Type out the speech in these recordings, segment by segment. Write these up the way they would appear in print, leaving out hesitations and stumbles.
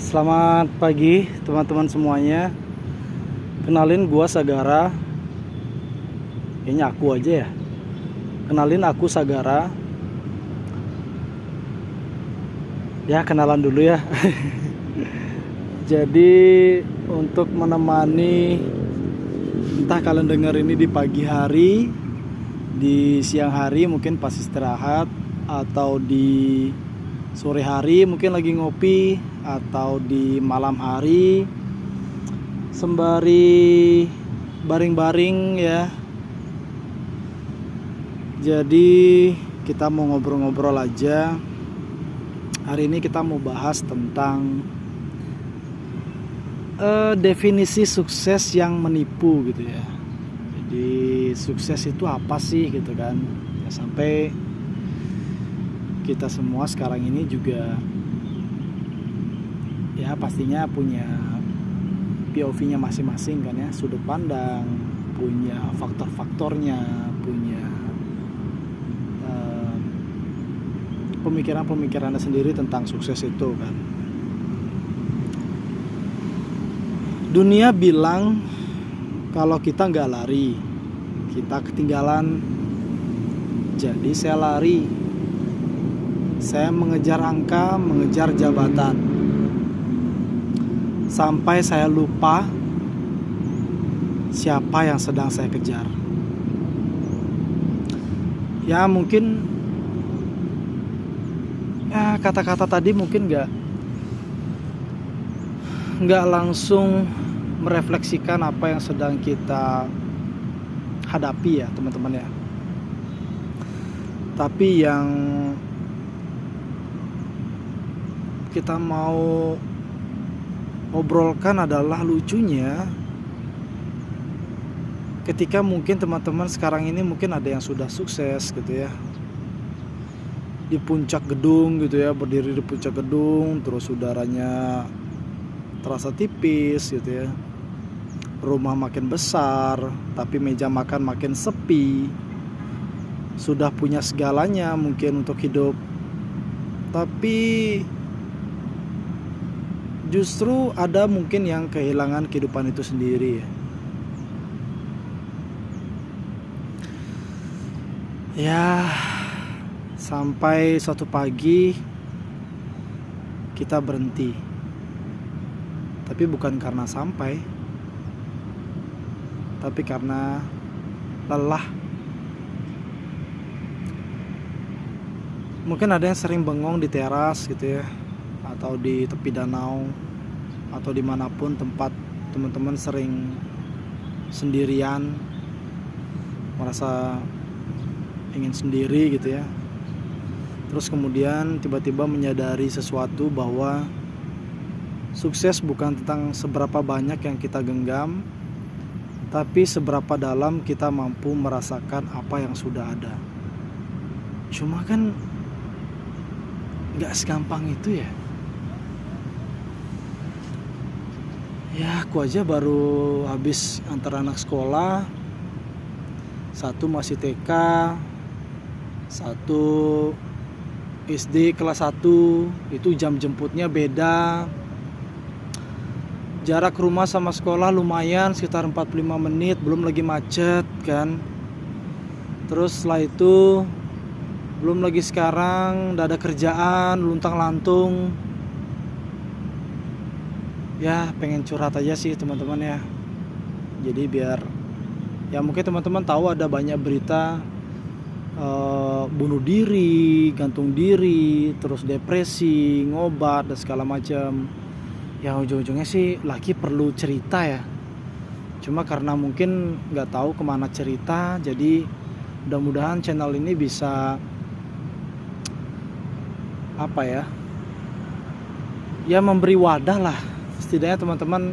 Selamat pagi teman-teman semuanya. Kenalin gua Sagara. Kayaknya aku aja ya. Kenalin aku Sagara. Ya kenalan dulu ya. Jadi untuk menemani, entah kalian dengar ini di pagi hari, di siang hari mungkin pas istirahat, atau di sore hari mungkin lagi ngopi, atau di malam hari sembari baring-baring ya. Jadi kita mau ngobrol-ngobrol aja. Hari ini kita mau bahas tentang definisi sukses yang menipu gitu ya. Jadi sukses itu apa sih gitu kan ya, sampai kita semua sekarang ini juga ya pastinya punya POV-nya masing-masing kan ya, sudut pandang, punya faktor-faktornya, punya pemikiran-pemikirannya sendiri tentang sukses itu kan. Dunia bilang kalau kita nggak lari, kita ketinggalan. Jadi saya lari. Saya mengejar angka, mengejar jabatan. Sampai saya lupa siapa yang sedang saya kejar. Ya mungkin ya kata-kata tadi mungkin nggak langsung merefleksikan apa yang sedang kita hadapi ya teman-teman ya. Tapi yang kita mau obrolkan adalah lucunya ketika mungkin teman-teman sekarang ini mungkin ada yang sudah sukses gitu ya, di puncak gedung gitu ya, berdiri di puncak gedung, terus udaranya terasa tipis gitu ya, rumah makin besar tapi meja makan makin sepi, sudah punya segalanya mungkin untuk hidup, tapi justru ada mungkin yang kehilangan kehidupan itu sendiri ya. Ya, sampai suatu pagi kita berhenti. Tapi bukan karena sampai, tapi karena lelah. Mungkin ada yang sering bengong di teras gitu ya, atau di tepi danau, atau dimanapun tempat teman-teman sering sendirian, merasa ingin sendiri gitu ya. Terus kemudian tiba-tiba menyadari sesuatu bahwa sukses bukan tentang seberapa banyak yang kita genggam, tapi seberapa dalam kita mampu merasakan apa yang sudah ada. Cuma kan gak segampang itu ya. Ya aku aja baru habis antar anak sekolah, satu masih TK, satu SD kelas 1, itu jam jemputnya beda. Jarak rumah sama sekolah lumayan sekitar 45 menit, belum lagi macet kan. Terus setelah itu belum lagi sekarang udah ada kerjaan luntang-lantung. Ya pengen curhat aja sih teman-teman ya. Jadi biar ya mungkin teman-teman tahu ada banyak berita bunuh diri, gantung diri, terus depresi, ngobat dan segala macam. Ya ujung-ujungnya sih laki perlu cerita ya. Cuma karena mungkin nggak tahu kemana cerita, jadi mudah-mudahan channel ini bisa apa ya? Ya memberi wadah lah. Setidaknya teman-teman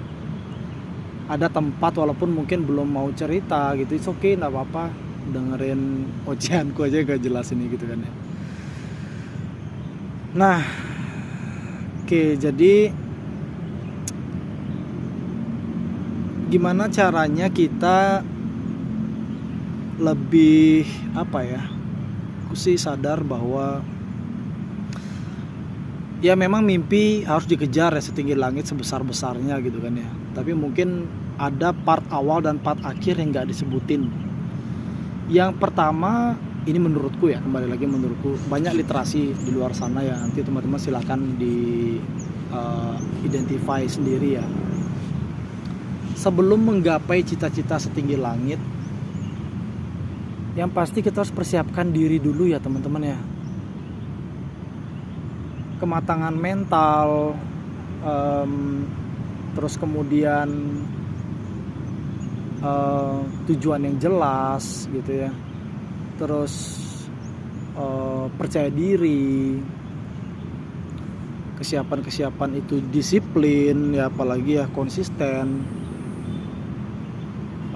ada tempat walaupun mungkin belum mau cerita gitu. It's okay, nggak apa-apa. Dengerin ocehanku aja gak jelas ini gitu kan ya. Nah, oke, jadi gimana caranya kita lebih apa ya? Aku sih sadar bahwa ya memang mimpi harus dikejar ya setinggi langit sebesar-besarnya gitu kan ya. Tapi mungkin ada part awal dan part akhir yang nggak disebutin. Yang pertama, ini menurutku ya, kembali lagi menurutku, banyak literasi di luar sana ya. Nanti teman-teman silakan di identify sendiri ya. Sebelum menggapai cita-cita setinggi langit, yang pasti kita harus persiapkan diri dulu ya teman-teman ya. Kematangan mental, terus kemudian tujuan yang jelas gitu ya, terus percaya diri, kesiapan itu disiplin ya, apalagi ya konsisten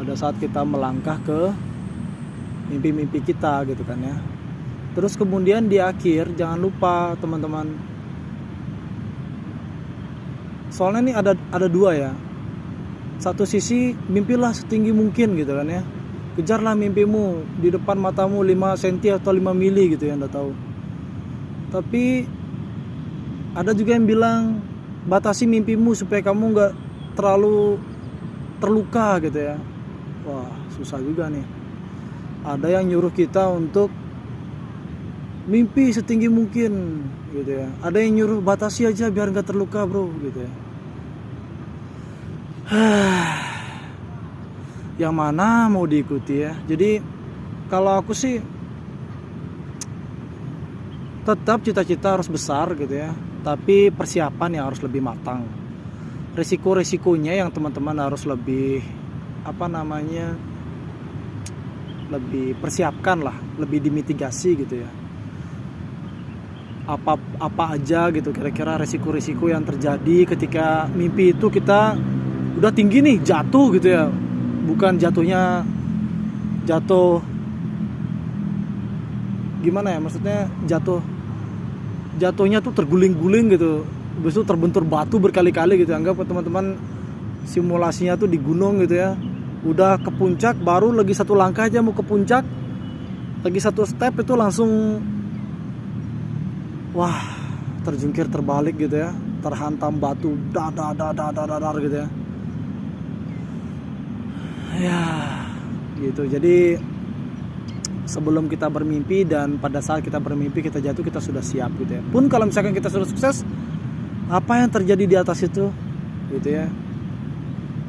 pada saat kita melangkah ke mimpi-mimpi kita gitu kan ya. Terus kemudian di akhir jangan lupa teman-teman, soalnya ini ada dua ya. Satu sisi mimpilah setinggi mungkin gitu kan ya, kejarlah mimpimu, di depan matamu 5 cm atau 5 mili gitu ya, anda tahu. Tapi ada juga yang bilang batasi mimpimu supaya kamu gak terlalu terluka gitu ya. Wah susah juga nih. Ada yang nyuruh kita untuk mimpi setinggi mungkin gitu ya, ada yang nyuruh batasi aja biar gak terluka bro gitu ya. Yang mana mau diikuti ya. Jadi kalau aku sih tetap cita-cita harus besar gitu ya, tapi persiapan yang harus lebih matang. Resiko-resikonya yang teman-teman harus lebih lebih persiapkan lah, lebih dimitigasi gitu ya. Apa aja gitu kira-kira resiko-resiko yang terjadi ketika mimpi itu kita udah tinggi nih, jatuh gitu ya. Bukan jatuhnya gimana ya, maksudnya jatuhnya tuh terguling-guling gitu, habis itu terbentur batu berkali-kali gitu. Anggap teman-teman simulasinya tuh di gunung gitu ya, udah ke puncak, baru lagi satu langkah aja mau ke puncak, lagi satu step itu langsung wah terjungkir terbalik gitu ya, terhantam batu dadar gitu ya. Ya gitu. Jadi sebelum kita bermimpi dan pada saat kita bermimpi kita jatuh, kita sudah siap gitu ya. Pun kalau misalkan kita sudah sukses, apa yang terjadi di atas itu gitu ya,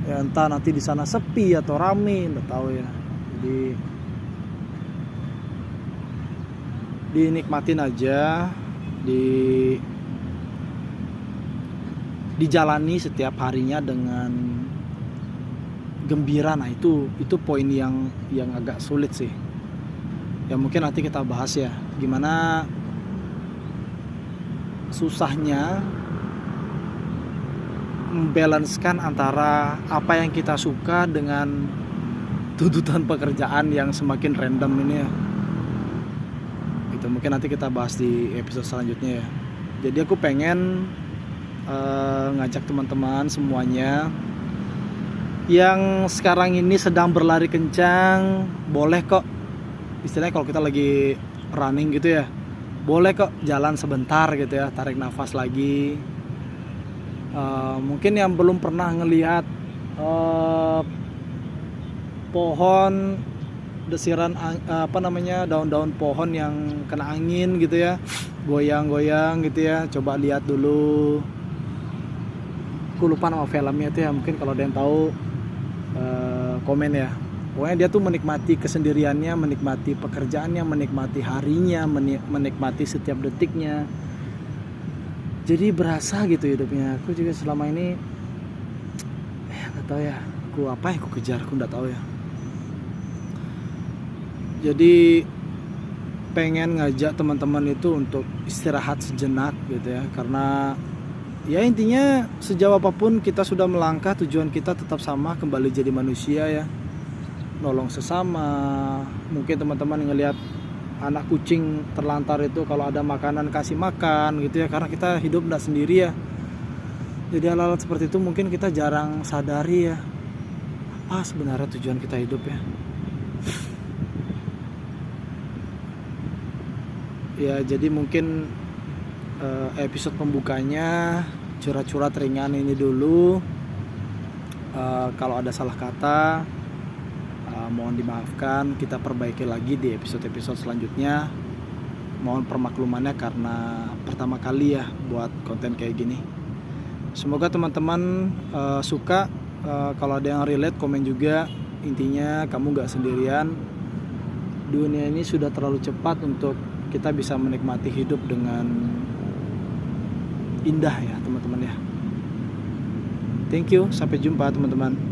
ya entah nanti di sana sepi atau rame, nggak tahu ya. Jadi dinikmatin aja, dijalani setiap harinya dengan gembira. Nah itu poin yang agak sulit sih ya. Mungkin nanti kita bahas ya, gimana susahnya membalancekan antara apa yang kita suka dengan tuntutan pekerjaan yang semakin random ini ya. Itu mungkin nanti kita bahas di episode selanjutnya ya. Jadi aku pengen ngajak teman-teman semuanya yang sekarang ini sedang berlari kencang, boleh kok, istilahnya kalau kita lagi running gitu ya, boleh kok jalan sebentar gitu ya, tarik nafas lagi. Mungkin yang belum pernah ngelihat pohon, desiran daun-daun pohon yang kena angin gitu ya, goyang-goyang gitu ya, coba lihat dulu. Aku lupa nama filmnya itu ya, mungkin kalau ada yang tahu komen ya. Pokoknya dia tuh menikmati kesendiriannya, menikmati pekerjaannya, menikmati harinya, menikmati setiap detiknya. Jadi berasa gitu hidupnya. Aku juga selama ini nggak tahu ya, apa yang aku kejar, aku nggak tahu ya. Jadi pengen ngajak teman-teman itu untuk istirahat sejenak gitu ya, karena ya intinya sejauh apapun kita sudah melangkah, tujuan kita tetap sama, kembali jadi manusia ya, nolong sesama. Mungkin teman-teman ngelihat anak kucing terlantar itu, kalau ada makanan kasih makan gitu ya, karena kita hidup tidak sendiri ya. Jadi hal-hal seperti itu mungkin kita jarang sadari ya, apa sebenarnya tujuan kita hidup ya. Ya jadi mungkin episode pembukanya, curhat-curhat ringan ini dulu. Kalau ada salah kata, mohon dimaafkan, kita perbaiki lagi di episode-episode selanjutnya. Mohon permaklumannya karena pertama kali ya buat konten kayak gini. Semoga teman-teman suka. Kalau ada yang relate, komen juga. Intinya kamu gak sendirian. Dunia ini sudah terlalu cepat untuk kita bisa menikmati hidup dengan indah ya teman-teman ya. Thank you, sampai jumpa teman-teman.